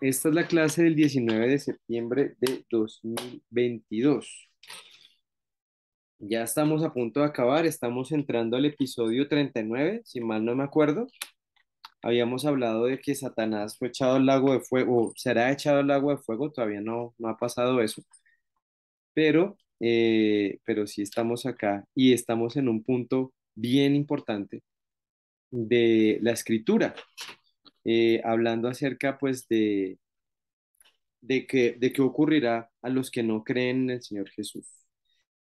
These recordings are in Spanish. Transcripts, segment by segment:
Esta es la clase del 19 de septiembre de 2022. Ya estamos a punto de acabar, estamos entrando al episodio 39, si mal no me acuerdo. Habíamos hablado de que Satanás fue echado al lago de fuego, o será echado al lago de fuego, todavía no ha pasado eso, pero sí estamos acá y estamos en un punto bien importante de la escritura, hablando acerca pues de qué ocurrirá a los que no creen en el Señor Jesús,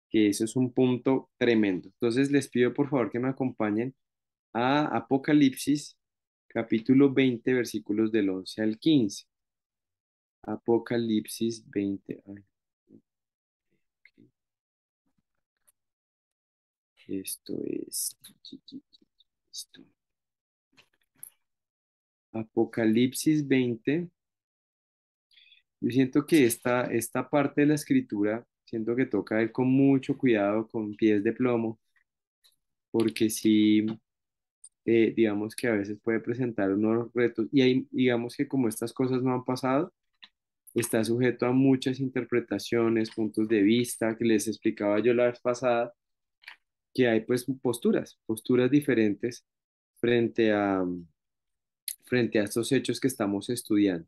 que eso es un punto tremendo. Entonces les pido por favor que me acompañen a Apocalipsis, capítulo 20 versículos del 11 al 15. Apocalipsis 20. Ay, ok, esto es... esto. Apocalipsis 20. Yo siento que esta parte de la escritura, siento que toca ir con mucho cuidado, con pies de plomo, porque si digamos que a veces puede presentar unos retos y hay, digamos que como estas cosas no han pasado, está sujeto a muchas interpretaciones, puntos de vista, que les explicaba yo la vez pasada, que hay pues posturas diferentes frente frente a estos hechos que estamos estudiando.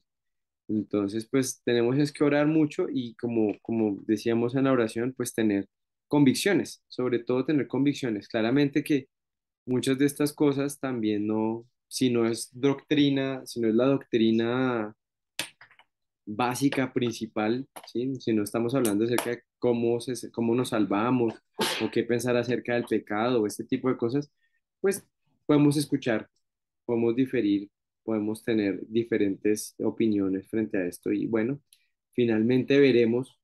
Entonces, pues tenemos es que orar mucho y como decíamos en la oración, pues tener convicciones, sobre todo tener convicciones. Claramente que muchas de estas cosas también no, si no es doctrina, si no es la doctrina básica, principal, ¿sí? Si no estamos hablando acerca de cómo nos salvamos o qué pensar acerca del pecado o este tipo de cosas, pues podemos escuchar, podemos diferir, podemos tener diferentes opiniones frente a esto y bueno, finalmente veremos,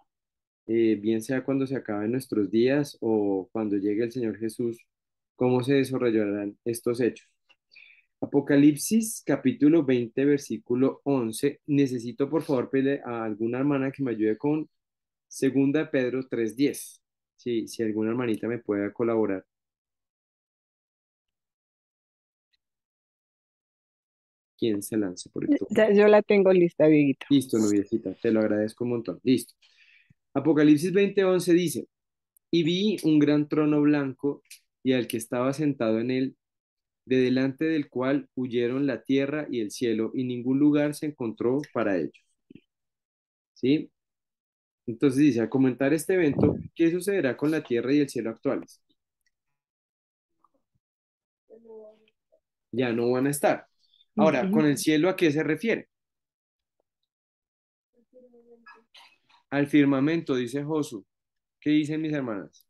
bien sea cuando se acaben nuestros días o cuando llegue el Señor Jesús, cómo se desarrollarán estos hechos. Apocalipsis capítulo 20 versículo 11. Necesito por favor pedirle a alguna hermana que me ayude con segunda de Pedro 3:10. Si alguna hermanita me pueda colaborar. ¿Quién se lance por el turno? Ya yo la tengo lista, Dieguito. Listo, noviecita, te lo agradezco un montón. Listo. Apocalipsis 20:11 dice, y vi un gran trono blanco y al que estaba sentado en él, de delante del cual huyeron la tierra y el cielo, y ningún lugar se encontró para ellos. ¿Sí? Entonces dice, al comentar este evento, ¿qué sucederá con la tierra y el cielo actuales? Ya no van a estar. Ahora, Ujú. ¿con el cielo a qué se refiere? Al firmamento, dice Josu. ¿Qué dicen mis hermanas?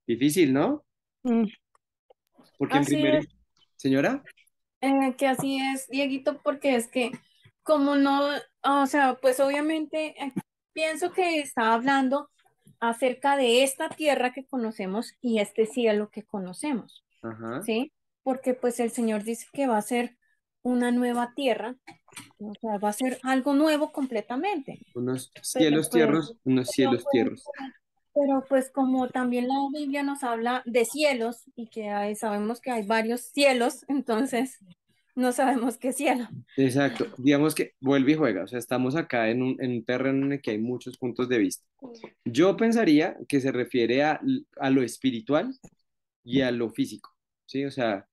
Difícil, ¿no? Mm, Porque en Así primer... es, Señora, que así es, Dieguito, porque es que como no, o sea, pues obviamente pienso que está hablando acerca de esta tierra que conocemos y este cielo que conocemos, ajá, ¿sí? Porque pues el Señor dice que va a ser una nueva tierra, o sea, va a ser algo nuevo completamente, unos pero cielos pues, tierros, unos pero cielos pues, tierros. pero pues como también la Biblia nos habla de cielos y que sabemos que hay varios cielos, entonces no sabemos qué cielo. Exacto, digamos que vuelve y juega, o sea, estamos acá en un terreno en el que hay muchos puntos de vista. Yo pensaría que se refiere a lo espiritual y a lo físico, ¿sí? O sea,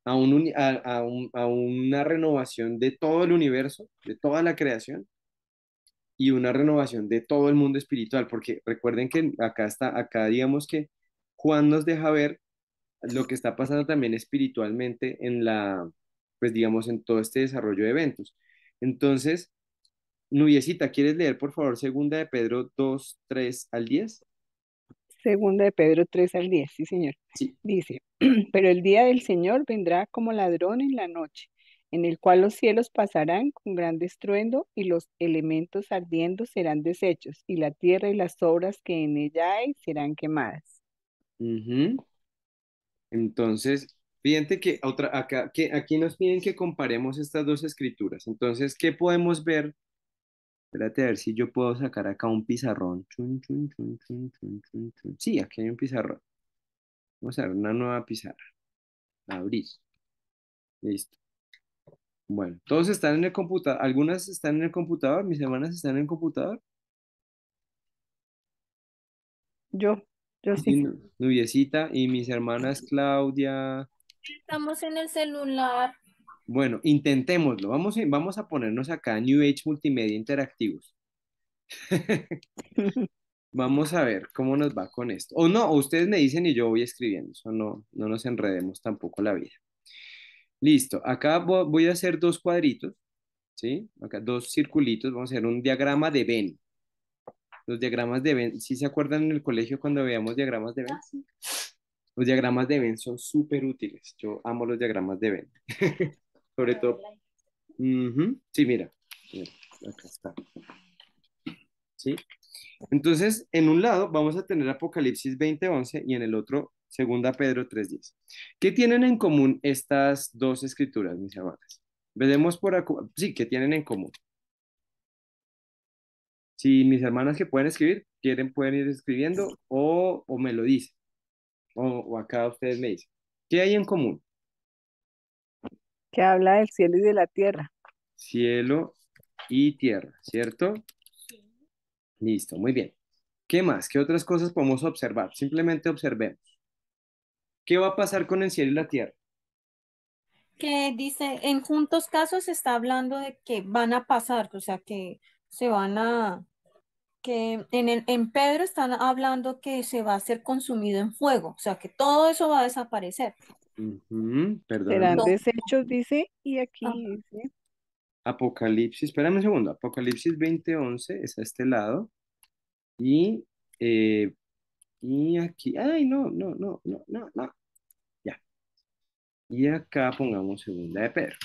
a una renovación de todo el universo, de toda la creación y una renovación de todo el mundo espiritual, porque recuerden que acá digamos que Juan nos deja ver lo que está pasando también espiritualmente pues digamos, en todo este desarrollo de eventos. Entonces, Nubiecita, ¿quieres leer por favor segunda de Pedro 2:3 al 10? Segunda de Pedro 3 al 10, sí, señor. Sí. Dice, pero el día del Señor vendrá como ladrón en la noche, en el cual los cielos pasarán con gran estruendo y los elementos ardiendo serán deshechos, y la tierra y las obras que en ella hay serán quemadas. Ujú. Entonces, fíjate que que aquí nos piden que comparemos estas dos escrituras. Entonces, ¿qué podemos ver? Espérate a ver si yo puedo sacar acá un pizarrón. Chun, chun, chun, chun, chun, chun, chun. Sí, aquí hay un pizarrón. Vamos a ver una nueva pizarra. Abrir. Listo. Bueno, todos están en el computador. Algunas están en el computador. Mis hermanas están en el computador. Yo, yo Sí, sí. Nubiecita y mis hermanas Claudia. Estamos en el celular. Bueno, intentémoslo. Vamos a ponernos acá New Age Multimedia Interactivos. Vamos a ver cómo nos va con esto. O no, o ustedes me dicen y yo voy escribiendo. Eso no, no nos enredemos tampoco la vida. Listo. Acá voy a hacer dos cuadritos, ¿sí? Acá dos circulitos. Vamos a hacer un diagrama de Venn. Los diagramas de Venn, ¿sí se acuerdan en el colegio cuando veíamos diagramas de Venn? Los diagramas de Venn son súper útiles. Yo amo los diagramas de Venn. Sobre todo. Ujú. Sí, mira. Mira, acá está. ¿Sí? Entonces, en un lado vamos a tener Apocalipsis 20:11 y en el otro Segunda Pedro 3:10. ¿Qué tienen en común estas dos escrituras, mis hermanas? Veremos por acá. Sí, ¿qué tienen en común? Si mis hermanas que pueden escribir, quieren, pueden ir escribiendo o me lo dicen, o acá ustedes me dicen. ¿Qué hay en común? Que habla del cielo y de la tierra. Cielo y tierra, ¿cierto? Listo, muy bien. ¿Qué más? ¿Qué otras cosas podemos observar? Simplemente observemos. ¿Qué va a pasar con el cielo y la tierra? Que dice, en juntos casos está hablando de que van a pasar, o sea, que se van a, que en Pedro están hablando que se va a ser consumido en fuego, o sea, que todo eso va a desaparecer. Ujú, Serán perdóname. Todo. desechos, dice, y Ah, aquí dice, Apocalipsis, espérame un segundo. Apocalipsis 20:11 es a este lado. Y, eh, y aquí, ay, no, no, no, no, no, no. Ya. Y acá pongamos segunda de Pedro.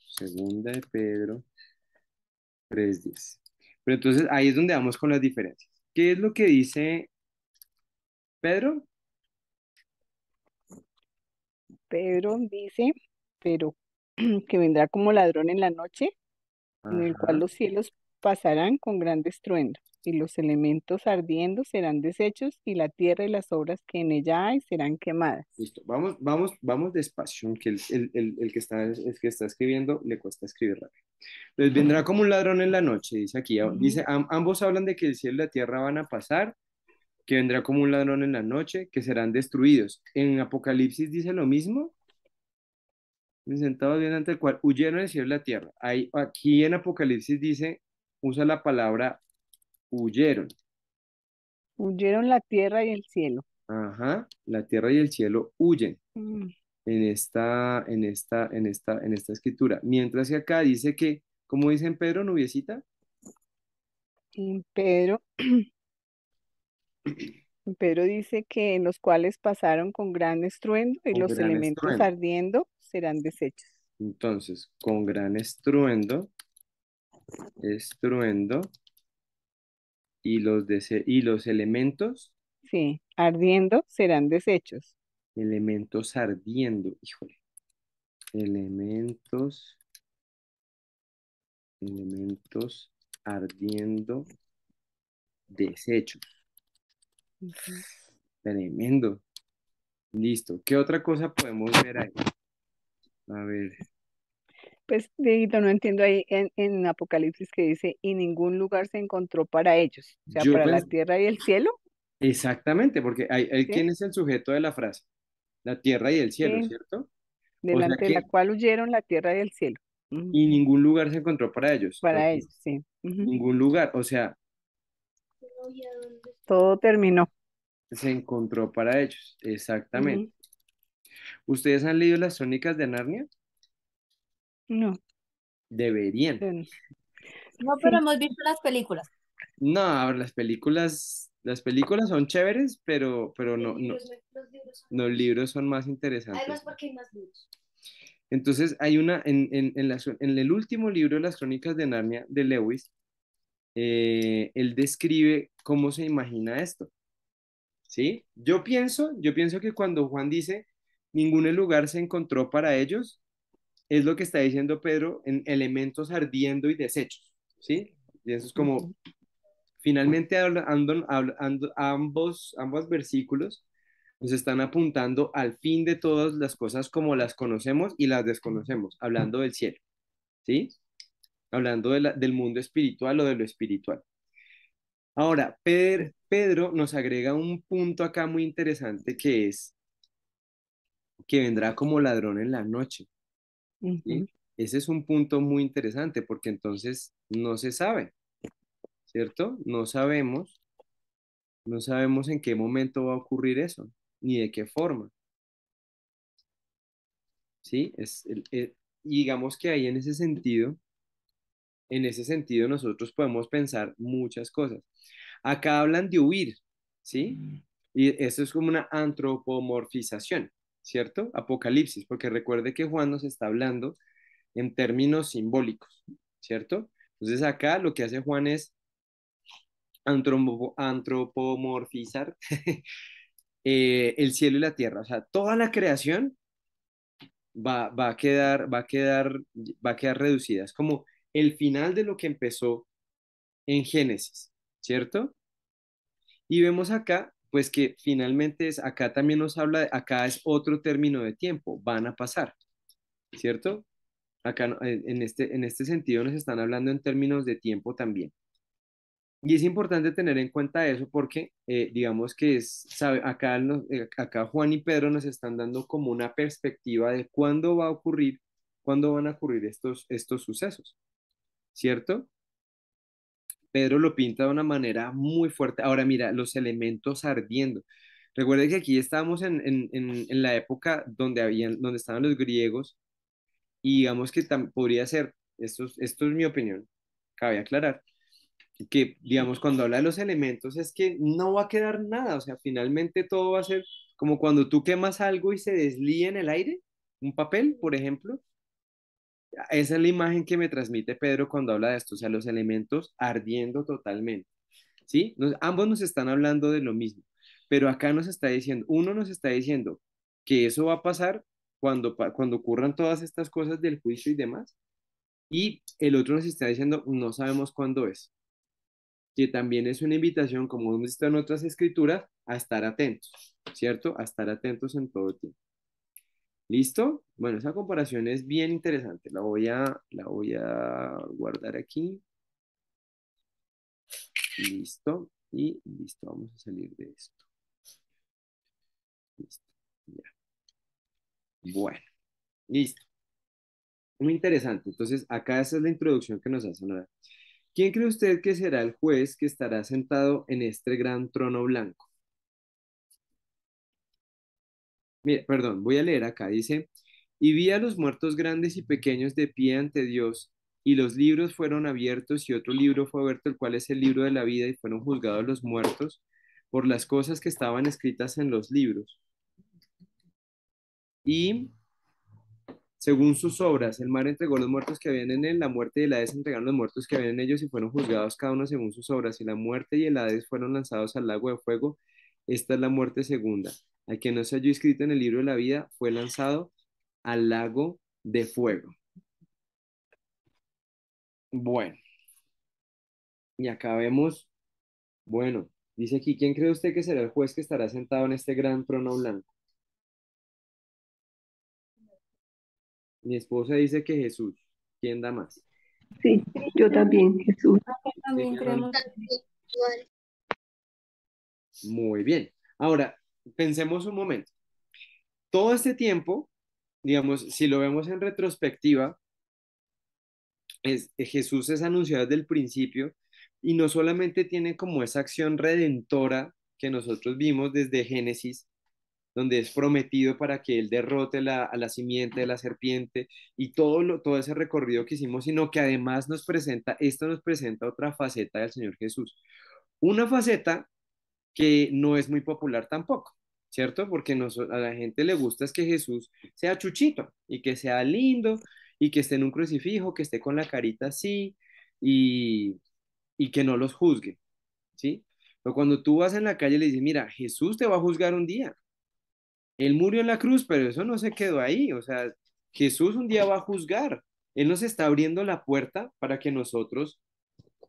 Segunda de Pedro 3:10. Pero entonces ahí es donde vamos con las diferencias. ¿Qué es lo que dice Pedro? Pedro dice, pero que vendrá como ladrón en la noche, en el cual Ajá. los cielos pasarán con gran estruendo, y los elementos ardiendo serán deshechos, y la tierra y las obras que en ella hay serán quemadas. Listo. Vamos despacio, que el que está escribiendo le cuesta escribir rápido. Entonces vendrá como un ladrón en la noche, dice aquí. Ujú. Dice, ambos hablan de que el cielo y la tierra van a pasar, que vendrá como un ladrón en la noche, que serán destruidos. En Apocalipsis dice lo mismo, sentados bien ante el cual huyeron el cielo y la tierra. Aquí en Apocalipsis dice, usa la palabra huyeron. Huyeron la tierra y el cielo. Ajá, la tierra y el cielo huyen Mm. en esta escritura. Mientras que acá dice que, ¿cómo dice en Pedro, Nubiecita? Y Pedro dice que en los cuales pasaron con gran estruendo y Con los gran elementos estruendo. ardiendo serán deshechos. Entonces, con gran estruendo, y los elementos, Sí, ardiendo serán deshechos. elementos ardiendo, híjole, elementos, elementos ardiendo, desechos, Ujú. tremendo, listo. ¿Qué otra cosa podemos ver ahí? A ver, Pues, Dieguito, no entiendo ahí en Apocalipsis que dice, y ningún lugar se encontró para ellos, o sea, yo para la pues, tierra y el cielo, exactamente, porque ¿sí? ¿quién es el sujeto de la frase? La tierra y el cielo, Sí, ¿cierto? O sea delante de la que, cual huyeron la tierra y el cielo. Ujú. y ningún lugar se encontró para ellos, Para entonces, ellos, sí. Ujú. ningún lugar, o sea, Todo terminó. se encontró para ellos, exactamente. Ujú. ¿Ustedes han leído las Crónicas de Narnia? No, Deberían. yo no. no, pero Sí, hemos visto las películas. No, a ver, las películas son chéveres, pero no, no, los libros son más interesantes. Entonces, hay una, en el último libro de las Crónicas de Narnia de Lewis, él describe cómo se imagina esto, ¿sí? Yo pienso que cuando Juan dice, ningún lugar se encontró para ellos, es lo que está diciendo Pedro en elementos ardiendo y desechos, ¿sí? Y eso es como, ujú. finalmente ambos versículos Nos están apuntando al fin de todas las cosas como las conocemos y las desconocemos, hablando del cielo, ¿sí? Hablando del mundo espiritual o de lo espiritual. Ahora, Pedro nos agrega un punto acá muy interesante que es que vendrá como ladrón en la noche, ¿sí? Ujú. Ese es un punto muy interesante porque entonces no se sabe, ¿cierto? No sabemos en qué momento va a ocurrir eso, ni de qué forma, ¿sí? Y digamos que ahí en ese sentido nosotros podemos pensar muchas cosas. Acá hablan de huir, ¿sí? Y eso es como una antropomorfización, ¿cierto? Apocalipsis, porque recuerde que Juan nos está hablando en términos simbólicos, ¿cierto? Entonces acá lo que hace Juan es antropomorfizar el cielo y la tierra, o sea, toda la creación va a quedar reducida. Es como el final de lo que empezó en Génesis, ¿cierto? Y vemos acá, pues que finalmente acá también nos habla, acá es otro término de tiempo, van a pasar, ¿cierto? Acá en este sentido nos están hablando en términos de tiempo también. Y es importante tener en cuenta eso porque digamos que acá Juan y Pedro nos están dando como una perspectiva de cuándo van a ocurrir estos sucesos, ¿cierto? Pedro lo pinta de una manera muy fuerte. Ahora mira, los elementos ardiendo. Recuerden que aquí estábamos en la época donde estaban los griegos y digamos que podría ser, esto es mi opinión, cabe aclarar, que digamos cuando habla de los elementos es que no va a quedar nada, o sea, finalmente todo va a ser como cuando tú quemas algo y se deslía en el aire, un papel, por ejemplo. Esa es la imagen que me transmite Pedro cuando habla de esto, o sea, los elementos ardiendo totalmente. ¿Sí? Ambos nos están hablando de lo mismo, pero acá uno nos está diciendo que eso va a pasar cuando ocurran todas estas cosas del juicio y demás, y el otro nos está diciendo, no sabemos cuándo es, que también es una invitación, como hemos visto en otras escrituras, a estar atentos, ¿cierto? A estar atentos en todo tiempo. ¿Listo? Bueno, esa comparación es bien interesante, la voy a guardar aquí, listo, y listo, vamos a salir de esto. Listo. Ya. Bueno, listo. Muy interesante. Entonces, acá esa es la introducción que nos hace Nora. ¿Quién cree usted que será el juez que estará sentado en este gran trono blanco? Mire, perdón, voy a leer acá. Dice, y vi a los muertos grandes y pequeños de pie ante Dios, y los libros fueron abiertos, y otro libro fue abierto, el cual es el libro de la vida, y fueron juzgados los muertos por las cosas que estaban escritas en los libros. Y según sus obras, el mar entregó los muertos que habían en él, la muerte y el Hades entregaron los muertos que habían en ellos y fueron juzgados cada uno según sus obras, y la muerte y el Hades fueron lanzados al lago de fuego. Esta es la muerte segunda. Al que no se halló escrito en el libro de la vida fue lanzado al lago de fuego. Bueno, y acá vemos, bueno, dice aquí, ¿quién cree usted que será el juez que estará sentado en este gran trono blanco? Mi esposa dice que Jesús. ¿Quién da más? Sí, yo también, Jesús. También creemos. Muy bien. Ahora, pensemos un momento. Todo este tiempo, digamos, si lo vemos en retrospectiva, Jesús es anunciado desde el principio y no solamente tiene como esa acción redentora que nosotros vimos desde Génesis, donde es prometido para que él derrote a la simiente de la serpiente y todo ese recorrido que hicimos, sino que además esto nos presenta otra faceta del Señor Jesús. Una faceta que no es muy popular tampoco, ¿cierto? Porque a la gente le gusta es que Jesús sea chuchito y que sea lindo y que esté en un crucifijo, que esté con la carita así y, y que no los juzgue, ¿sí? Pero cuando tú vas en la calle y le dices, mira, Jesús te va a juzgar un día. Él murió en la cruz, pero eso no se quedó ahí. O sea, Jesús un día va a juzgar. Él nos está abriendo la puerta para que nosotros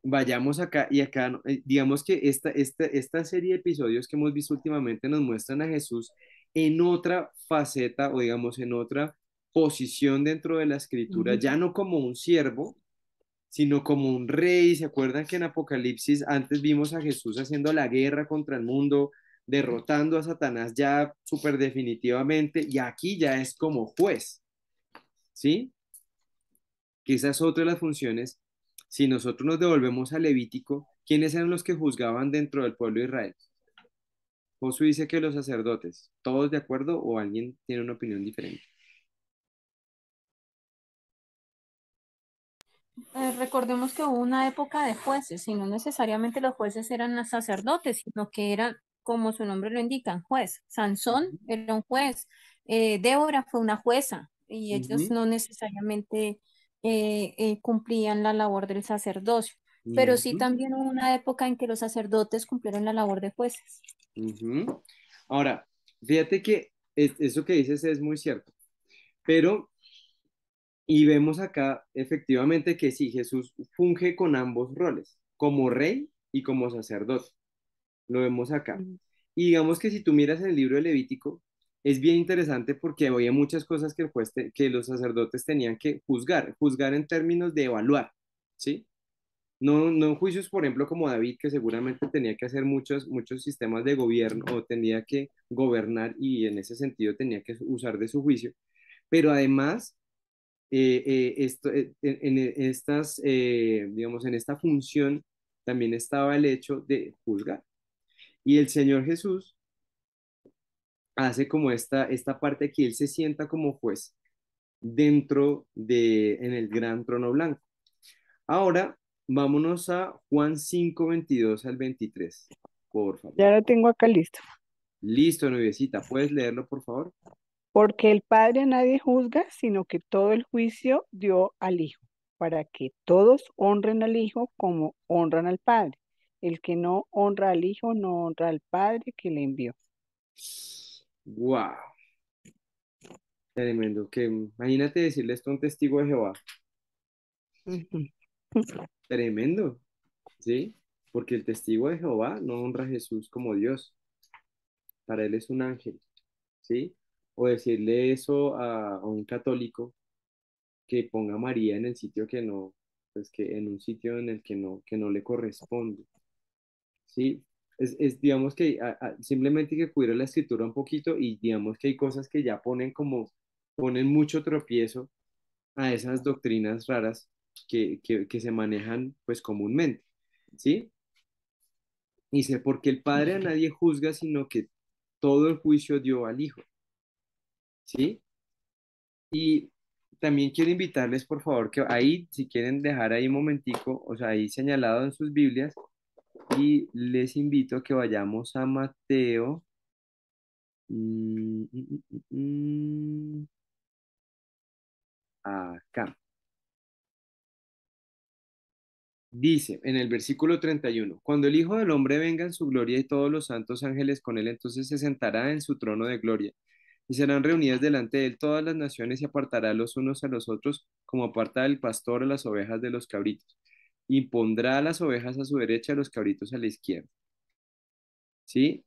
vayamos acá y acá, digamos que esta serie de episodios que hemos visto últimamente nos muestran a Jesús en otra faceta o digamos en otra posición dentro de la escritura, Ujú. ya no como un siervo, sino como un rey. ¿Se acuerdan que en Apocalipsis antes vimos a Jesús haciendo la guerra contra el mundo, derrotando a Satanás ya súper definitivamente, y aquí ya es como juez, ¿sí? Que esa es otra de las funciones. Si nosotros nos devolvemos a Levítico, ¿quiénes eran los que juzgaban dentro del pueblo de Israel? Josué dice que los sacerdotes. ¿Todos de acuerdo o alguien tiene una opinión diferente? Recordemos que hubo una época de jueces, y no necesariamente los jueces eran los sacerdotes, sino que eran, como su nombre lo indica, juez. Sansón era un juez, Débora fue una jueza, y ellos Ujú, no necesariamente cumplían la labor del sacerdocio, pero sí ujú, también hubo una época en que los sacerdotes cumplieron la labor de jueces. ujú. Ahora, fíjate que eso que dices es muy cierto, pero, y vemos acá efectivamente que sí, Jesús funge con ambos roles, como rey y como sacerdote. Lo vemos acá. Ujú. Y digamos que si tú miras en el libro de Levítico, es bien interesante porque había muchas cosas que, que los sacerdotes tenían que juzgar en términos de evaluar, ¿sí? No, no en juicios, por ejemplo, como David, que seguramente tenía que hacer muchos sistemas de gobierno o tenía que gobernar y en ese sentido tenía que usar de su juicio, pero además, en estas, digamos, en esta función también estaba el hecho de juzgar. Y el Señor Jesús hace como esta parte que Él se sienta como juez en el gran trono blanco. Ahora, vámonos a Juan 5:22 al 23, por Ya favor. lo tengo acá listo. Listo, noviecita, ¿puedes leerlo, por favor? Porque el Padre a nadie juzga, sino que todo el juicio dio al Hijo, para que todos honren al Hijo como honran al Padre. El que no honra al Hijo no honra al Padre que le envió. ¡Wow! Tremendo. Que imagínate decirle esto a un testigo de Jehová. Ujú. Tremendo, ¿sí? Porque el testigo de Jehová no honra a Jesús como Dios. Para él es un ángel, ¿sí? O decirle eso a un católico que ponga a María en el sitio que no, pues que en un sitio en el que no le corresponde, ¿sí? Digamos que simplemente hay que cuidar la escritura un poquito y digamos que hay cosas que ya ponen mucho tropiezo a esas doctrinas raras que se manejan pues comúnmente, ¿sí? Dice, porque el Padre a nadie juzga, sino que todo el juicio dio al Hijo, ¿sí? Y también quiero invitarles, por favor, que ahí, si quieren dejar ahí un momentico, o sea, ahí señalado en sus Biblias, y les invito a que vayamos a Mateo. mm, mm, mm, Acá. Dice en el versículo 31, cuando el Hijo del Hombre venga en su gloria y todos los santos ángeles con él, entonces se sentará en su trono de gloria. Y serán reunidas delante de él todas las naciones y apartará los unos a los otros, como aparta el pastor a las ovejas de los cabritos. Y pondrá a las ovejas a su derecha y a los cabritos a la izquierda. ¿Sí?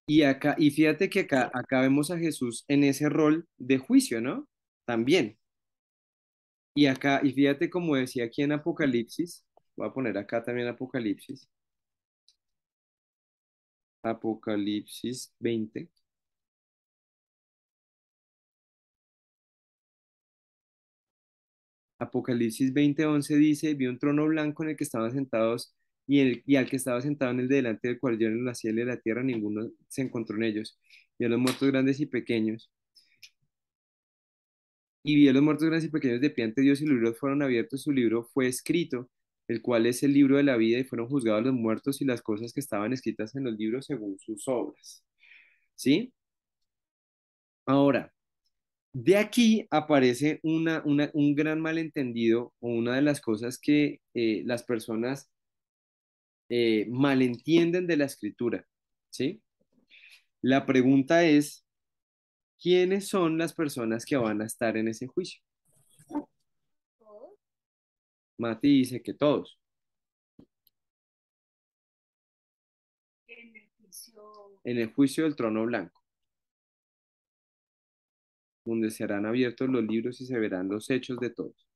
Y acá, y fíjate que acá vemos a Jesús en ese rol de juicio, ¿no? También. Y acá, y fíjate como decía aquí en Apocalipsis, voy a poner acá también Apocalipsis, Apocalipsis 20. Apocalipsis 20:11 dice, vi un trono blanco en el que estaban sentados y al que estaba sentado en el de delante del cual yo en la cielo y la tierra, ninguno se encontró en ellos. Vi a los muertos grandes y pequeños. Y vi a los muertos grandes y pequeños de pie ante Dios y los libros fueron abiertos. Su libro fue escrito, el cual es el libro de la vida y fueron juzgados los muertos y las cosas que estaban escritas en los libros según sus obras. ¿Sí? Ahora, de aquí aparece un gran malentendido o una de las cosas que las personas malentienden de la escritura, ¿sí? La pregunta es, ¿quiénes son las personas que van a estar en ese juicio? Mati dice que todos. En el juicio del trono blanco, donde serán abiertos los libros y se verán los hechos de todos.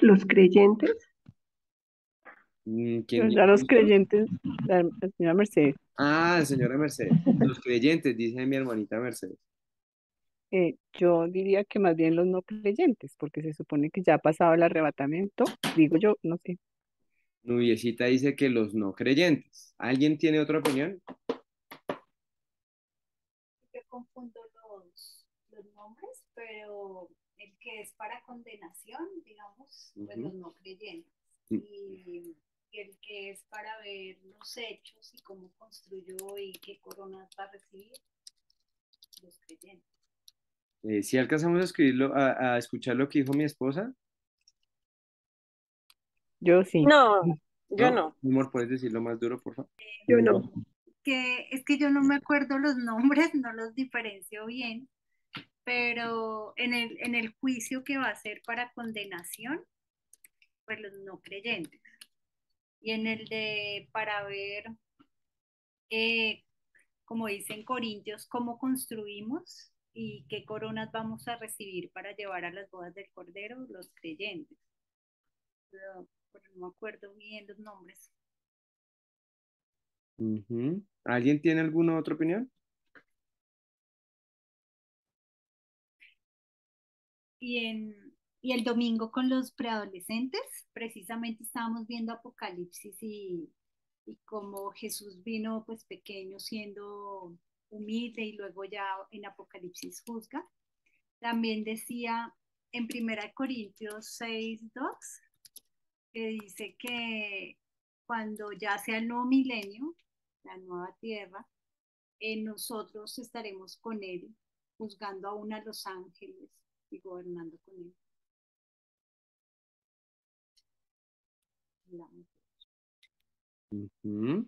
Los creyentes, ¿Quién Pero ya dijo los eso? creyentes, la señora Mercedes, Ah, señora Mercedes. Los creyentes, dice mi hermanita Mercedes. yo diría que más bien los no creyentes, porque se supone que ya ha pasado el arrebatamiento, digo yo, no sé. Nubiecita dice que los no creyentes. ¿Alguien tiene otra opinión? Yo confundo los nombres, pero el que es para condenación, digamos, pues los no creyentes. Y el que es para ver los hechos y cómo construyó y qué coronas va a recibir, los creyentes. Si alcanzamos a escribirlo, a escuchar lo que dijo mi esposa, Yo sí. No, yo ¿no? no. Mi amor, ¿puedes decirlo más duro, por favor? yo no. Que es que yo no me acuerdo los nombres, no los diferencio bien, pero en el juicio que va a ser para condenación, pues los no creyentes. Y en el de para ver, eh, como dicen Corintios, cómo construimos y qué coronas vamos a recibir para llevar a las bodas del Cordero, los creyentes. Pero no me acuerdo bien los nombres. Ujú. ¿Alguien tiene alguna otra opinión? Y el domingo con los preadolescentes, precisamente estábamos viendo Apocalipsis y cómo Jesús vino pues pequeño siendo humilde y luego ya en Apocalipsis juzga. También decía en 1 Corintios 6:2, que dice que cuando ya sea el nuevo milenio, la nueva tierra, nosotros estaremos con él, juzgando aún a los ángeles y gobernando con él. Ujú.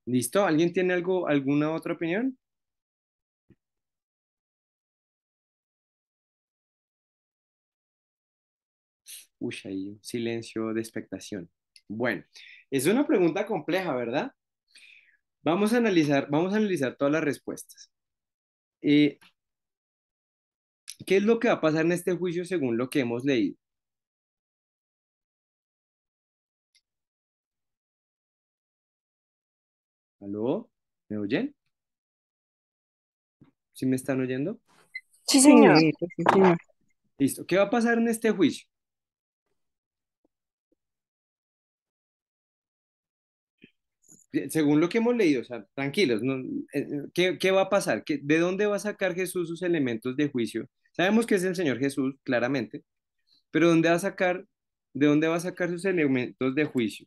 ¿Listo? ¿Alguien tiene alguna otra opinión? Uy, hay un silencio de expectación. Bueno, es una pregunta compleja, ¿verdad? Vamos a analizar todas las respuestas. Eh, ¿Qué es lo que va a pasar en este juicio según lo que hemos leído? ¿Aló? ¿Me oyen? ¿Sí me están oyendo? Sí, Sí, señor. Dieguito, sí, señor. Listo. ¿Qué va a pasar en este juicio? Según lo que hemos leído, o sea, tranquilos, ¿qué va a pasar? ¿De dónde va a sacar Jesús sus elementos de juicio? Sabemos que es el Señor Jesús, claramente, pero ¿de dónde va a sacar sus elementos de juicio?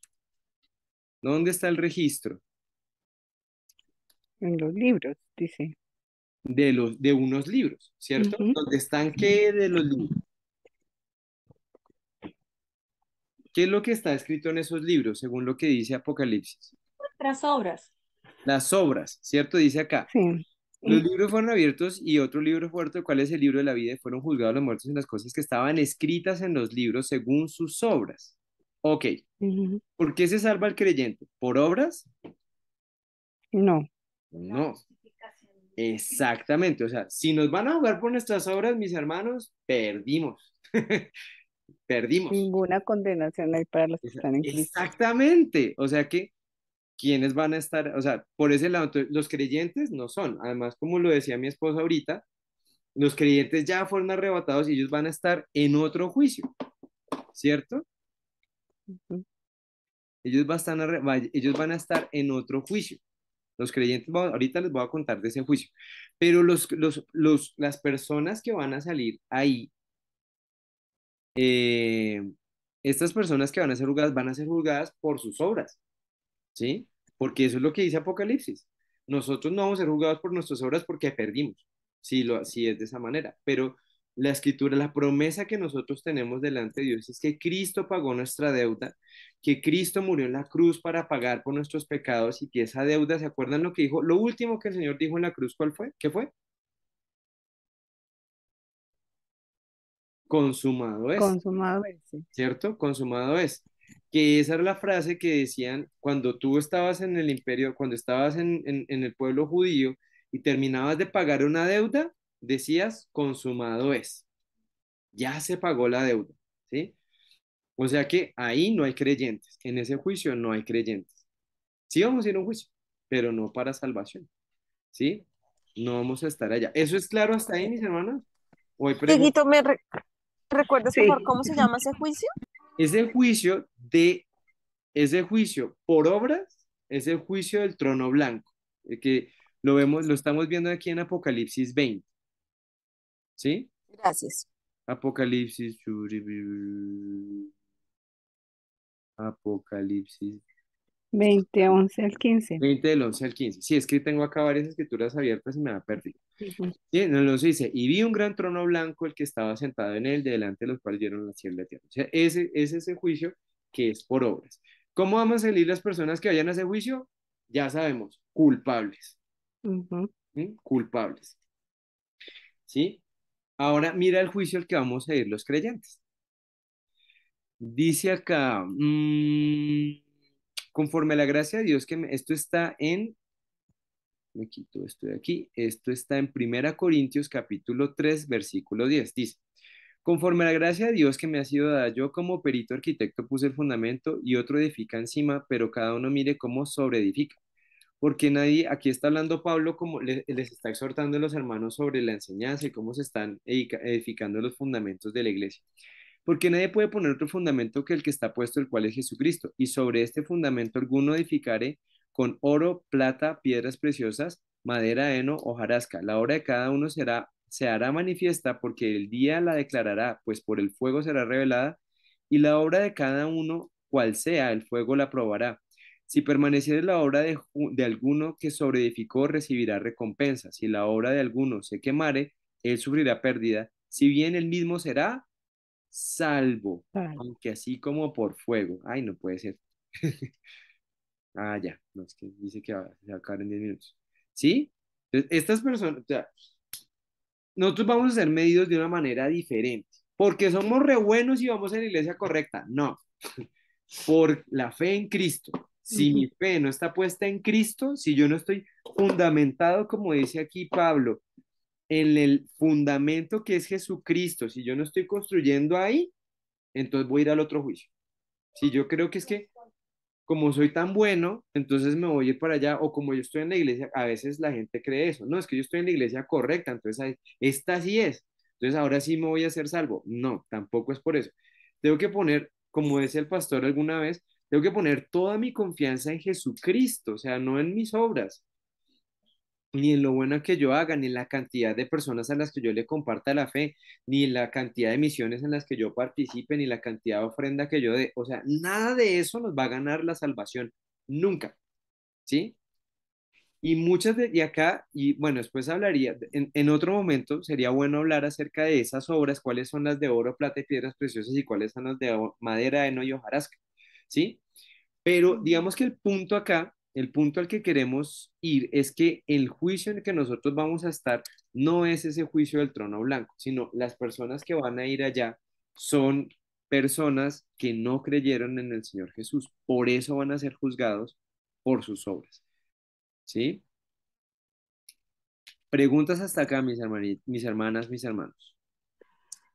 ¿Dónde está el registro En los libros, dice. de unos libros, cierto? Ujú. ¿Dónde están qué de los libros? ¿Qué es lo que está escrito en esos libros, según lo que dice Apocalipsis? Otras obras. Las obras, ¿cierto? Dice acá. Sí. Los libros fueron abiertos y otro libro fuerte, ¿cuál es el libro de la vida? Y fueron juzgados los muertos en las cosas que estaban escritas en los libros según sus obras. Ok, Ujú. ¿por qué se salva el creyente? ¿Por obras? No. No, exactamente. O sea, si nos van a jugar por nuestras obras, mis hermanos, perdimos. Perdimos. Ninguna condenación hay para los que están en Cristo. Exactamente. O sea que, ¿quiénes van a estar? O sea, por ese lado, entonces, los creyentes no son. Además, como lo decía mi esposa ahorita, los creyentes ya fueron arrebatados y ellos van a estar en otro juicio, ¿cierto? Ujú. Ellos van a estar en otro juicio. Los creyentes, ahorita les voy a contar de ese juicio, pero las personas que van a salir ahí, eh, estas personas que van a ser juzgadas por sus obras, ¿sí? Porque eso es lo que dice Apocalipsis. Nosotros no vamos a ser juzgados por nuestras obras porque perdimos, si es de esa manera, pero la escritura, la promesa que nosotros tenemos delante de Dios es que Cristo pagó nuestra deuda, que Cristo murió en la cruz para pagar por nuestros pecados y que esa deuda, ¿se acuerdan lo que dijo? Lo último que el Señor dijo en la cruz, ¿cuál fue? ¿Qué fue? consumado es, Consumado ese. ¿cierto? Consumado es. Que esa era la frase que decían cuando tú estabas en el imperio, cuando estabas en el pueblo judío y terminabas de pagar una deuda, decías, consumado es. Ya se pagó la deuda, ¿sí? O sea que ahí no hay creyentes, en ese juicio no hay creyentes. Sí vamos a ir a un juicio, pero no para salvación, ¿sí? No vamos a estar allá. ¿Eso es claro hasta ahí, mis hermanos? ¿O hay preguntas? Dieguito, recuerdas por favor Sí, cómo se llama ese juicio? Es el juicio de, ese juicio por obras, es el juicio del trono blanco, que lo vemos, lo estamos viendo aquí en Apocalipsis 20, ¿sí? Gracias. Apocalipsis, Apocalipsis 20, 11 al 15. 20 del 11 al 15. Sí, es que tengo acá varias escrituras abiertas y me da perdido. Ujú. Sí, en el 11 dice, y vi un gran trono blanco, el que estaba sentado en él, delante de los cuales dieron la cielo y la tierra. O sea, ese es ese juicio que es por obras. ¿Cómo van a salir las personas que vayan a ese juicio? Ya sabemos, culpables, Ujú. ¿sí? Culpables, ¿sí? Ahora mira el juicio al que vamos a ir los creyentes. Dice acá, conforme a la gracia de Dios, esto está en, me quito esto de aquí, esto está en Primera Corintios capítulo 3 versículo 10. Dice, conforme a la gracia de Dios que me ha sido dada, yo como perito arquitecto puse el fundamento y otro edifica encima, pero cada uno mire cómo sobreedifica. Porque nadie, aquí está hablando Pablo, como les está exhortando a los hermanos sobre la enseñanza y cómo se están edificando los fundamentos de la iglesia. Porque nadie puede poner otro fundamento que el que está puesto, el cual es Jesucristo. Y sobre este fundamento alguno edificare con oro, plata, piedras preciosas, madera, heno, hojarasca. La obra de cada uno se hará manifiesta porque el día la declarará, pues por el fuego será revelada, y la obra de cada uno, cual sea, el fuego la probará. Si permaneciere la obra de alguno que sobreedificó, recibirá recompensa. Si la obra de alguno se quemare, él sufrirá pérdida. Si bien él mismo será salvo, Vale. aunque así como por fuego. Ay, no puede ser. Ah, ya, no, es que dice que se va a acabar en 10 minutos. ¿Sí? Entonces, estas personas, o sea, nosotros vamos a ser medidos de una manera diferente, porque somos re buenos y vamos a la iglesia correcta. No, por la fe en Cristo. Si Ujú. mi fe no está puesta en Cristo, si yo no estoy fundamentado, como dice aquí Pablo, en el fundamento que es Jesucristo, si yo no estoy construyendo ahí, entonces voy a ir al otro juicio. Si yo creo que es que como soy tan bueno, entonces me voy a ir para allá, o como yo estoy en la iglesia, a veces la gente cree eso, no, es que yo estoy en la iglesia correcta, entonces esta sí es, entonces ahora sí me voy a hacer salvo. No, tampoco es por eso. Tengo que poner, como decía el pastor alguna vez, tengo que poner toda mi confianza en Jesucristo, o sea, no en mis obras, ni en lo bueno que yo haga, ni en la cantidad de personas a las que yo le comparta la fe, ni en la cantidad de misiones en las que yo participe, ni la cantidad de ofrenda que yo dé. O sea, nada de eso nos va a ganar la salvación. Nunca, ¿sí? Y y acá, y bueno, después hablaría, en otro momento sería bueno hablar acerca de esas obras, cuáles son las de oro, plata y piedras preciosas y cuáles son las de madera, heno y hojarasca, ¿sí? Pero digamos que el punto acá, el punto al que queremos ir es que el juicio en el que nosotros vamos a estar no es ese juicio del trono blanco, sino las personas que van a ir allá son personas que no creyeron en el Señor Jesús. Por eso van a ser juzgados por sus obras. ¿Sí? Preguntas hasta acá, mis hermanas, mis hermanos.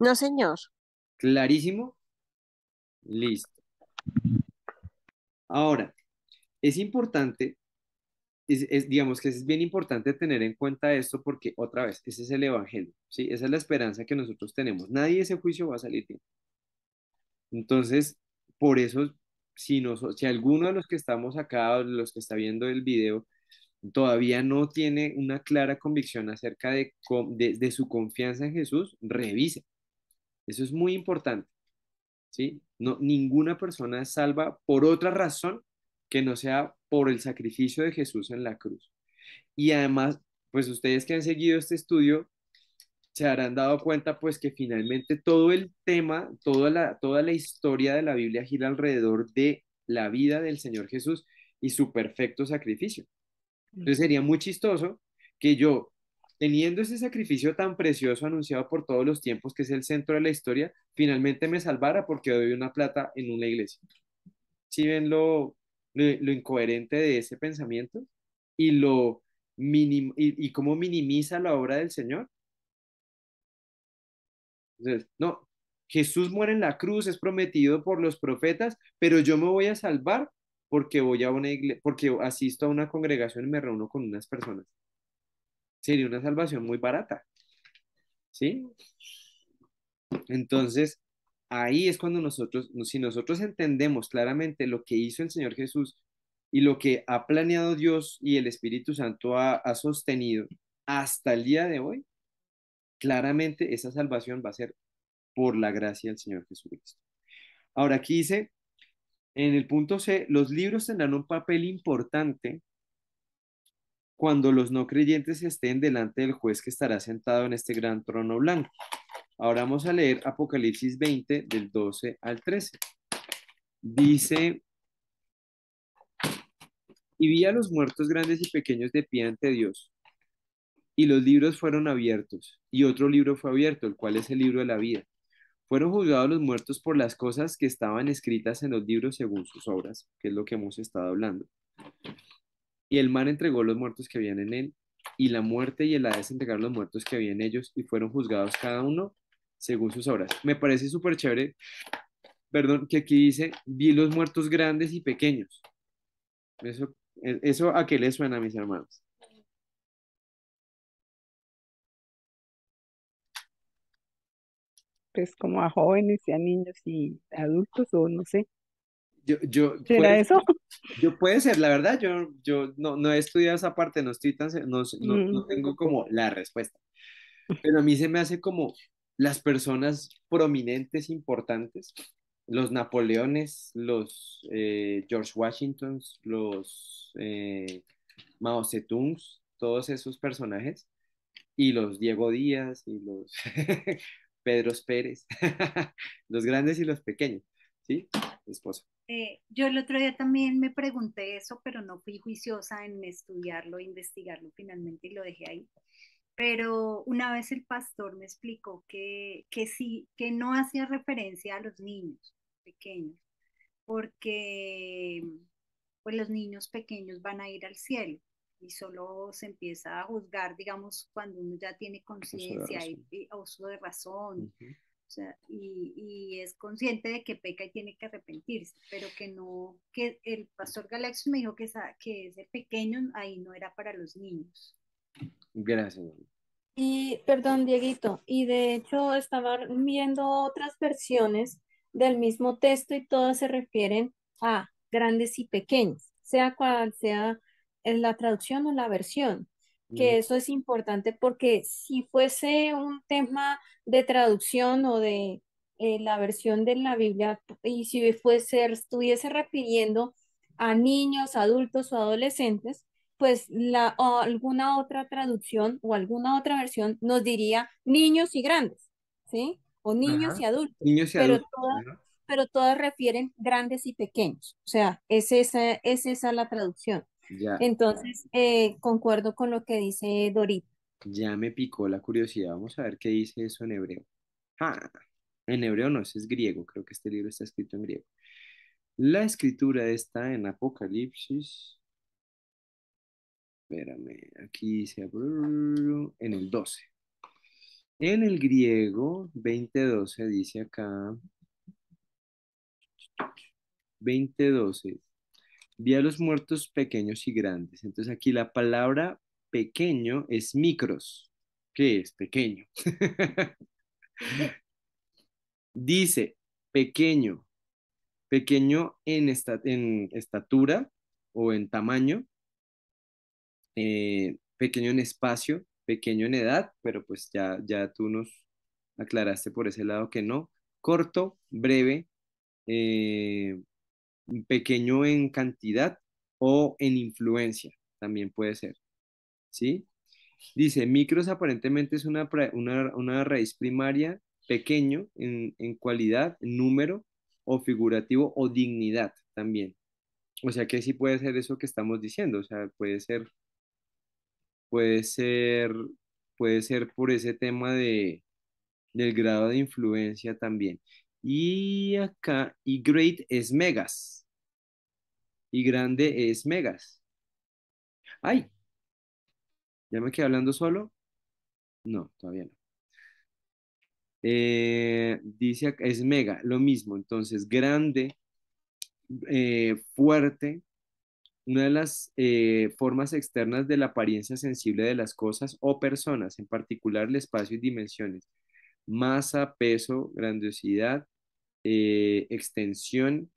No, señor. ¿Clarísimo? Listo. Ahora, es importante digamos que es bien importante tener en cuenta esto porque otra vez, ese es el evangelio, ¿sí? Esa es la esperanza que nosotros tenemos. Nadie de ese juicio va a salir bien. Entonces, por eso, si alguno de los que estamos acá, o de los que está viendo el video, todavía no tiene una clara convicción acerca de su confianza en Jesús, revise. Eso es muy importante, ¿sí? No, ninguna persona es salva por otra razón que no sea por el sacrificio de Jesús en la cruz. Y además, pues ustedes que han seguido este estudio se habrán dado cuenta pues que finalmente todo el tema, toda la historia de la Biblia gira alrededor de la vida del Señor Jesús y su perfecto sacrificio. Entonces Ujú. sería muy chistoso que yo teniendo ese sacrificio tan precioso anunciado por todos los tiempos, que es el centro de la historia, finalmente me salvara porque doy una plata en una iglesia. ¿Sí ven lo incoherente de ese pensamiento? Y y cómo minimiza la obra del Señor. Entonces, no, Jesús muere en la cruz, es prometido por los profetas, pero yo me voy a salvar porque voy a una iglesia, porque asisto a una congregación y me reúno con unas personas. Sería una salvación muy barata, ¿sí? Entonces, ahí es cuando si nosotros entendemos claramente lo que hizo el Señor Jesús y lo que ha planeado Dios y el Espíritu Santo ha sostenido hasta el día de hoy, claramente esa salvación va a ser por la gracia del Señor Jesucristo. Ahora aquí dice, en el punto C, los libros tendrán un papel importante cuando los no creyentes estén delante del juez que estará sentado en este gran trono blanco. Ahora vamos a leer Apocalipsis 20 del 12 al 13. Dice, y vi a los muertos grandes y pequeños de pie ante Dios, y los libros fueron abiertos, y otro libro fue abierto, el cual es el libro de la vida. Fueron juzgados los muertos por las cosas que estaban escritas en los libros según sus obras, que es lo que hemos estado hablando. Y el mar entregó los muertos que habían en él, y la muerte y el Hades entregaron los muertos que había en ellos, y fueron juzgados cada uno según sus obras. Me parece súper chévere, perdón, que aquí dice, vi los muertos grandes y pequeños. Eso ¿a qué les suena, mis hermanos? Pues como a jóvenes y a niños y adultos, o no sé. Puede ¿Será eso? puede ser, la verdad, yo no he estudiado esa parte, no estoy no tengo Tampoco. como la respuesta, pero a mí se me hace como las personas prominentes, importantes, los Napoleones, los George Washingtons, los Mao Zedongs, todos esos personajes, y los Diego Díaz, y los Pedros Pérez, los grandes y los pequeños, ¿sí? Esposa. Yo el otro día también me pregunté eso, pero no fui juiciosa en estudiarlo, investigarlo finalmente y lo dejé ahí. Pero una vez el pastor me explicó que sí, que no hacía referencia a los niños pequeños, porque pues los niños pequeños van a ir al cielo y solo se empieza a juzgar, digamos, cuando uno ya tiene Uso de conciencia razón. y uso de razón, Ujú. o sea, y es consciente de que peca y tiene que arrepentirse, pero que no, que el pastor Galaxio me dijo que ese pequeño ahí no era para los niños. Gracias. Mami. Y, perdón, Dieguito, y de hecho estaba viendo otras versiones del mismo texto y todas se refieren a grandes y pequeños, sea cual sea la traducción o la versión, Ujú. que eso es importante porque si fuese un tema de traducción o de la versión de la Biblia y si estuviese refiriendo a niños, adultos o adolescentes, pues o alguna otra traducción o alguna otra versión nos diría niños y grandes, ¿sí? O niños Ajá. y adultos, Niños y adultos. Ajá. pero todas refieren grandes y pequeños, o sea, es esa la traducción. Ya, Entonces, concuerdo con lo que dice Dorita. ya me picó la curiosidad. Vamos a ver qué dice eso en hebreo. Ah, en hebreo no, ese es griego. Creo que este libro está escrito en griego. La escritura está en Apocalipsis. Espérame, aquí dice en el 12. En el griego 20:12 dice acá 20:12. Vi a los muertos pequeños y grandes. Entonces aquí la palabra pequeño es micros. ¿Qué es pequeño? Dice pequeño, pequeño en estatura o en tamaño, pequeño en espacio, pequeño en edad, pero pues ya tú nos aclaraste por ese lado que no. Corto, breve, eh, pequeño en cantidad o en influencia, también puede ser, ¿sí? Dice, micros aparentemente es una raíz primaria, pequeño en cualidad, número o figurativo o dignidad también. O sea que sí puede ser eso que estamos diciendo, o sea, puede ser puede ser por ese tema del grado de influencia también. Y acá, y great es megas, y grande es megas. Ay, ¿ya me quedé hablando solo? No, todavía no. Dice acá, es mega, lo mismo. Entonces, grande, fuerte, una de las formas externas de la apariencia sensible de las cosas o personas, en particular el espacio y dimensiones. Masa, peso, grandiosidad, extensión,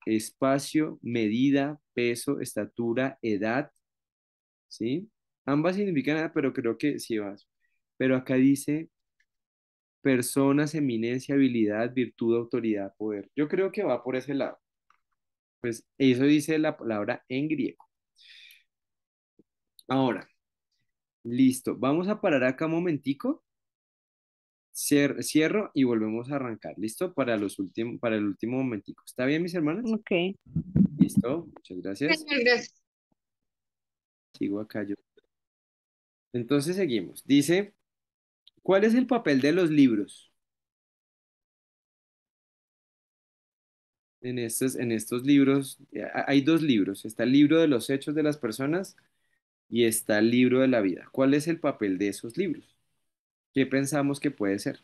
espacio, medida, peso, estatura, edad, ¿sí? Ambas significan nada, pero creo que sí vas. Pero acá dice personas, eminencia, habilidad, virtud, autoridad, poder. Yo creo que va por ese lado. Pues eso dice la palabra en griego. Ahora, listo. Vamos a parar acá un momentico. Cierro y volvemos a arrancar. ¿Listo? Para el último momentico. ¿Está bien, mis hermanas? Ok. Listo. Muchas gracias. Gracias. Sigo acá yo. Entonces seguimos. Dice, ¿cuál es el papel de los libros en estos libros? Hay dos libros. Está el libro de los hechos de las personas y está el libro de la vida. ¿Cuál es el papel de esos libros? ¿Qué pensamos que puede ser?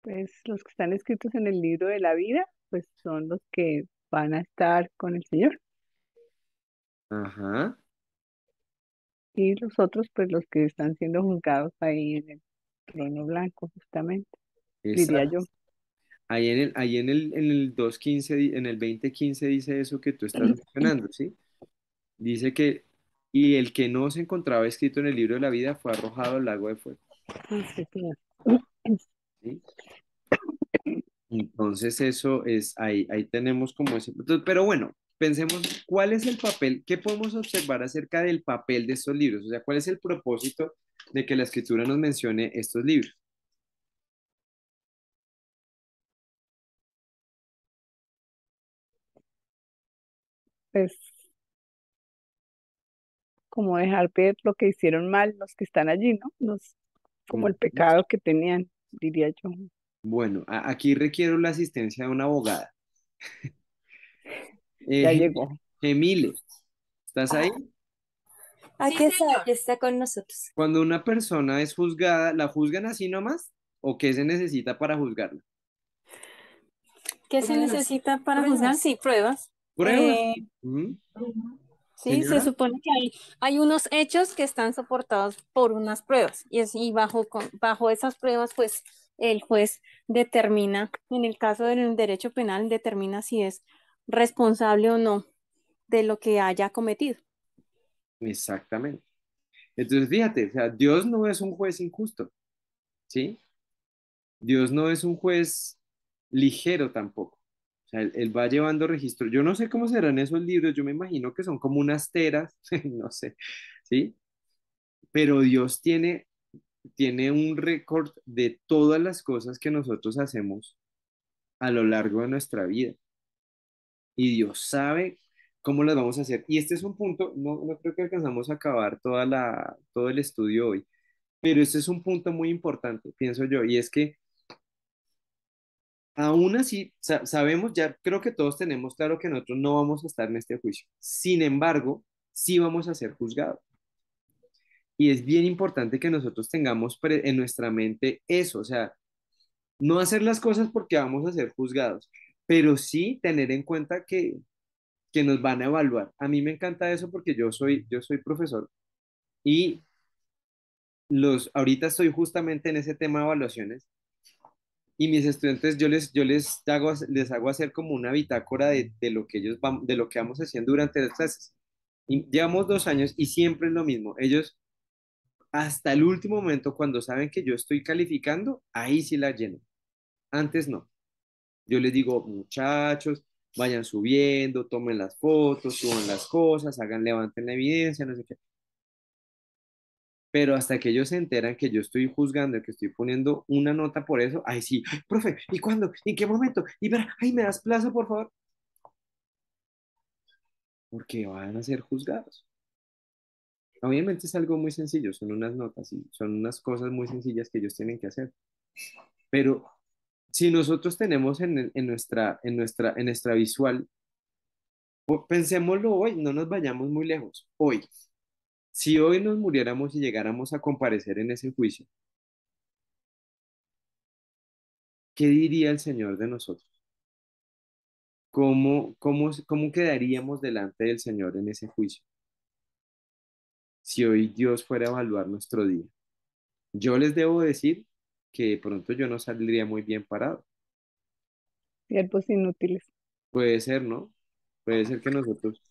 Pues los que están escritos en el libro de la vida, pues son los que van a estar con el Señor. Ajá, Y los otros, pues los que están siendo juzgados ahí en el trono blanco, justamente, diría exacto. yo. Ahí en el 2:15, en el 20:15 dice eso que tú estás mencionando, ¿sí? Dice que, y el que no se encontraba escrito en el libro de la vida fue arrojado al lago de fuego, Sí, señor. ¿sí? Entonces eso es, ahí tenemos como ese, pero bueno, pensemos, ¿cuál es el papel? ¿Qué podemos observar acerca del papel de estos libros? O sea, ¿cuál es el propósito de que la escritura nos mencione estos libros? Pues como dejar ver lo que hicieron mal los que están allí, ¿no? Como el Ujú. pecado que tenían, diría yo. Bueno, aquí requiero la asistencia de una abogada. Ya Eh, llegó. Emile, ¿estás ahí? Aquí está con nosotros. Cuando una persona es juzgada, ¿la juzgan así nomás? ¿O qué se necesita para juzgarla? ¿Qué se necesita para juzgar? Sí, pruebas. ¿Pruebas? Eh, Ujú. sí, se Señora, supone que hay unos hechos que están soportados por unas pruebas y bajo esas pruebas, pues el juez determina, en el caso del derecho penal, determina si es responsable o no de lo que haya cometido. exactamente. Entonces, fíjate, o sea, Dios no es un juez injusto, ¿sí? Dios no es un juez ligero tampoco. O sea, él va llevando registro. Yo no sé cómo serán esos libros, yo me imagino que son como unas teras, no sé, ¿sí? Pero Dios tiene un récord de todas las cosas que nosotros hacemos a lo largo de nuestra vida. Y Dios sabe cómo las vamos a hacer. Y este es un punto, no creo que alcanzamos a acabar todo el estudio hoy, pero este es un punto muy importante, pienso yo, y es que aún así sabemos, ya creo que todos tenemos claro que nosotros no vamos a estar en este juicio. Sin embargo, sí vamos a ser juzgados. Y es bien importante que nosotros tengamos en nuestra mente eso, o sea, no hacer las cosas porque vamos a ser juzgados, pero sí tener en cuenta que nos van a evaluar. A mí me encanta eso porque yo soy profesor y ahorita estoy justamente en ese tema de evaluaciones y mis estudiantes yo les hago hacer como una bitácora de lo que de lo que vamos haciendo durante las clases. Y llevamos 2 años y siempre es lo mismo. Ellos hasta el último momento, cuando saben que yo estoy calificando, ahí sí la lleno. Antes no. Yo les digo, muchachos, vayan subiendo, tomen las fotos, suban las cosas, levanten la evidencia, no sé qué. Pero hasta que ellos se enteran que yo estoy juzgando, que estoy poniendo una nota por eso, ay sí, profe, ¿y cuándo? ¿En qué momento? Y verá, ay, ¿me das plazo, por favor? Porque van a ser juzgados. Obviamente es algo muy sencillo, son unas notas y son unas cosas muy sencillas que ellos tienen que hacer. Pero si nosotros tenemos en nuestra visual, pensémoslo hoy, no nos vayamos muy lejos. Hoy, si hoy nos muriéramos y llegáramos a comparecer en ese juicio, ¿qué diría el Señor de nosotros? ¿Cómo quedaríamos delante del Señor en ese juicio? Si hoy Dios fuera a evaluar nuestro día. Yo les debo decir que de pronto yo no saldría muy bien parado. Siervos inútiles. Puede ser, ¿no? Puede ser que nosotros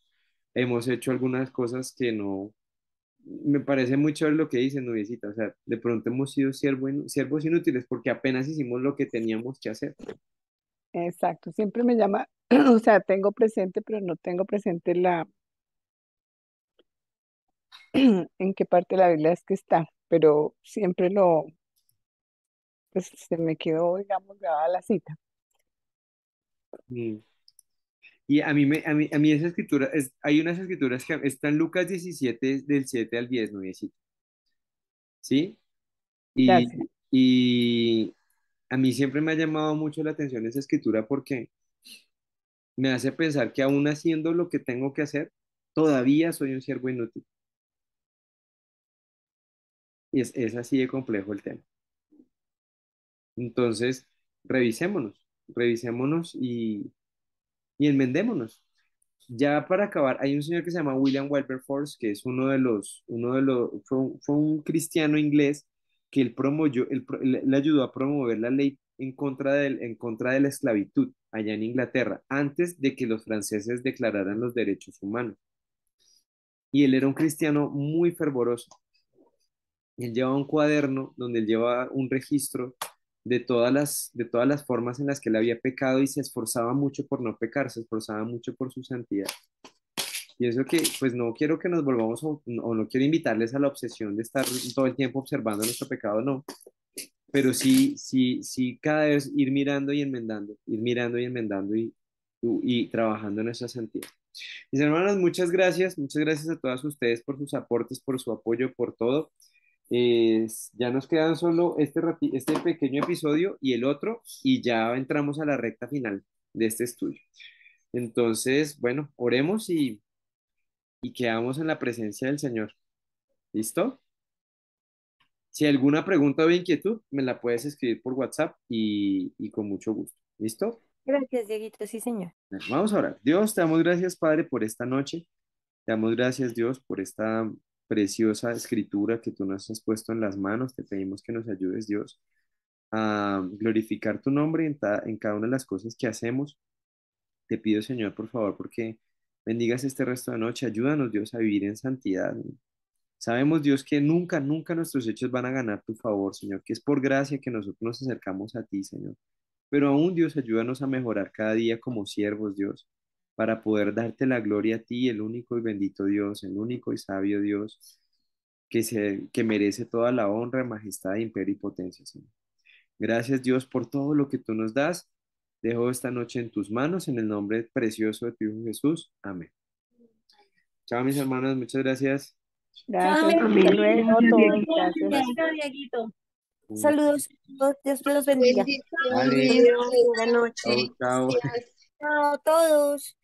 hemos hecho algunas cosas que no. Me parece muy chévere lo que dice Nubiecita. O sea, de pronto hemos sido siervos inútiles porque apenas hicimos lo que teníamos que hacer. Exacto, siempre me llama, o sea, tengo presente, pero no tengo presente en qué parte de la Biblia es que está, pero siempre pues se me quedó, digamos, grabada la cita. Mm. Y a mí esa escritura, hay unas escrituras que están en Lucas 17 del 7 al 10, Nubiecita. ¿Sí? Y, Gracias. y a mí siempre me ha llamado mucho la atención esa escritura porque me hace pensar que aún haciendo lo que tengo que hacer, todavía soy un siervo inútil. Y es así de complejo el tema. Entonces, revisémonos y enmendémonos. Ya para acabar, hay un señor que se llama William Wilberforce, que es fue un cristiano inglés que él promovió, le ayudó a promover la ley en contra de la esclavitud allá en Inglaterra, antes de que los franceses declararan los derechos humanos. Y él era un cristiano muy fervoroso. Él llevaba un cuaderno donde él llevaba un registro de todas las formas en las que él había pecado y se esforzaba mucho por no pecar, se esforzaba mucho por su santidad. Y eso que, pues no quiero que nos volvamos, o no quiero invitarles a la obsesión de estar todo el tiempo observando nuestro pecado, no, pero sí, sí, sí, cada vez ir mirando y enmendando y trabajando en nuestra santidad. Mis hermanos, muchas gracias a todas ustedes por sus aportes, por su apoyo, por todo. Ya nos quedan solo este pequeño episodio y el otro, y ya entramos a la recta final de este estudio. Entonces, bueno, oremos y quedamos en la presencia del Señor. ¿Listo? Si hay alguna pregunta o inquietud, me la puedes escribir por WhatsApp y con mucho gusto. ¿Listo? Gracias, Dieguito, sí, señor. Bueno, vamos a orar. Dios, te damos gracias, Padre, por esta noche. Te damos gracias, Dios, por esta preciosa escritura que tú nos has puesto en las manos. Te pedimos que nos ayudes, Dios, a glorificar tu nombre en cada una de las cosas que hacemos. Te pido, Señor, por favor, porque bendigas este resto de noche. Ayúdanos, Dios, a vivir en santidad. Sabemos, Dios, que nunca, nunca nuestros hechos van a ganar tu favor, Señor, que es por gracia que nosotros nos acercamos a ti, Señor. Pero aún, Dios, ayúdanos a mejorar cada día como siervos, Dios, para poder darte la gloria a ti, el único y bendito Dios, el único y sabio Dios, que merece toda la honra, majestad, imperio y potencia, Señor. Gracias, Dios, por todo lo que tú nos das. Dejo esta noche en tus manos, en el nombre precioso de tu Hijo Jesús. Amén. Chao, mis hermanos, muchas gracias. Chao, Gracias, hasta Amén. luego a Gracias, todos, Diego. gracias. Chao, Dieguito. Un gusto. Saludos, Dios los bendiga. Vale, Bendiciones. Buena noche. chao, chao. Chao a todos.